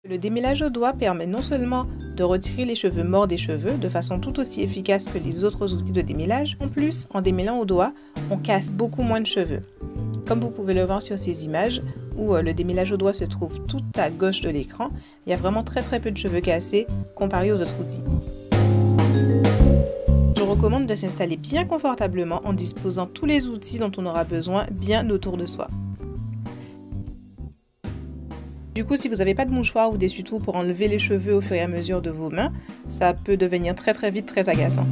Le démêlage au doigt permet non seulement de retirer les cheveux morts des cheveux de façon tout aussi efficace que les autres outils de démêlage, en plus, en démêlant au doigt, on casse beaucoup moins de cheveux. Comme vous pouvez le voir sur ces images, où le démêlage au doigt se trouve tout à gauche de l'écran, il y a vraiment très peu de cheveux cassés comparé aux autres outils. Je recommande de s'installer bien confortablement en disposant tous les outils dont on aura besoin bien autour de soi. Du coup, si vous n'avez pas de mouchoir ou d'essuie-tout pour enlever les cheveux au fur et à mesure de vos mains, ça peut devenir très vite très agaçant.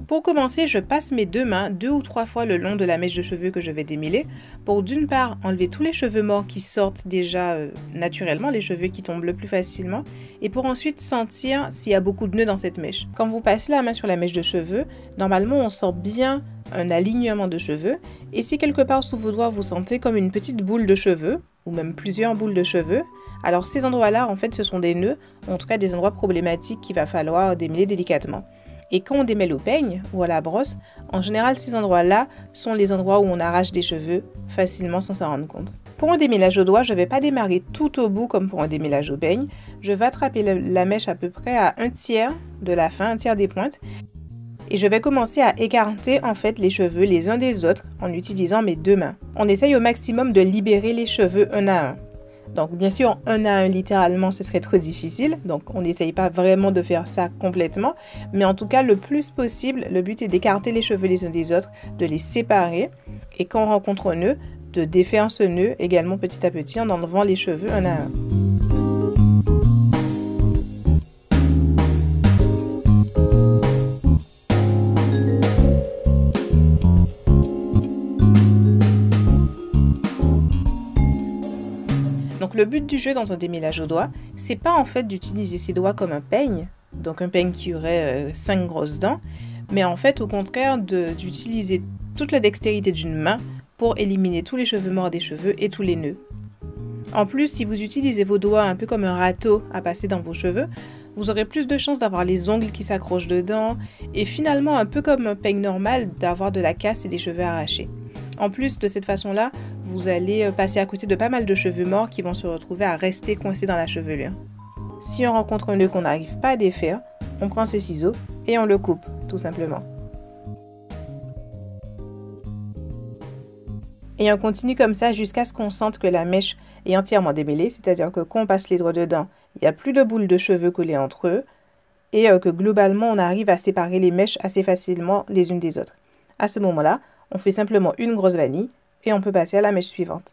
Pour commencer, je passe mes deux mains 2 ou 3 fois le long de la mèche de cheveux que je vais démêler pour d'une part enlever tous les cheveux morts qui sortent déjà naturellement, les cheveux qui tombent le plus facilement, et pour ensuite sentir s'il y a beaucoup de nœuds dans cette mèche. Quand vous passez la main sur la mèche de cheveux, normalement on sent bien un alignement de cheveux, et si quelque part sous vos doigts vous sentez comme une petite boule de cheveux, ou même plusieurs boules de cheveux, alors ces endroits-là en fait ce sont des nœuds, ou en tout cas des endroits problématiques qu'il va falloir démêler délicatement. Et quand on démêle au peigne ou à la brosse, en général ces endroits-là sont les endroits où on arrache des cheveux facilement sans s'en rendre compte. Pour un démêlage au doigt, je ne vais pas démarrer tout au bout comme pour un démêlage au peigne. Je vais attraper la mèche à peu près à 1/3 de la fin, 1/3 des pointes. Et je vais commencer à écarter en fait les cheveux les uns des autres en utilisant mes deux mains. On essaye au maximum de libérer les cheveux un à un. Donc bien sûr, un à un littéralement ce serait trop difficile, donc on n'essaye pas vraiment de faire ça complètement, mais en tout cas le plus possible, le but est d'écarter les cheveux les uns des autres, de les séparer, et quand on rencontre un nœud, de défaire ce nœud également petit à petit en enlevant les cheveux un à un. Donc le but du jeu dans un démêlage au doigt, c'est pas en fait d'utiliser ses doigts comme un peigne, donc un peigne qui aurait 5 grosses dents, mais en fait au contraire d'utiliser toute la dextérité d'une main pour éliminer tous les cheveux morts des cheveux et tous les nœuds. En plus, si vous utilisez vos doigts un peu comme un râteau à passer dans vos cheveux, vous aurez plus de chances d'avoir les ongles qui s'accrochent dedans, et finalement un peu comme un peigne normal, d'avoir de la casse et des cheveux arrachés. En plus, de cette façon-là, vous allez passer à côté de pas mal de cheveux morts qui vont se retrouver à rester coincés dans la chevelure. Si on rencontre un nœud qu'on n'arrive pas à défaire, on prend ses ciseaux et on le coupe, tout simplement. Et on continue comme ça jusqu'à ce qu'on sente que la mèche est entièrement démêlée, c'est-à-dire que quand on passe les doigts dedans, il n'y a plus de boules de cheveux collées entre eux, et que globalement on arrive à séparer les mèches assez facilement les unes des autres. À ce moment-là, on fait simplement une grosse vanille, et on peut passer à la mèche suivante.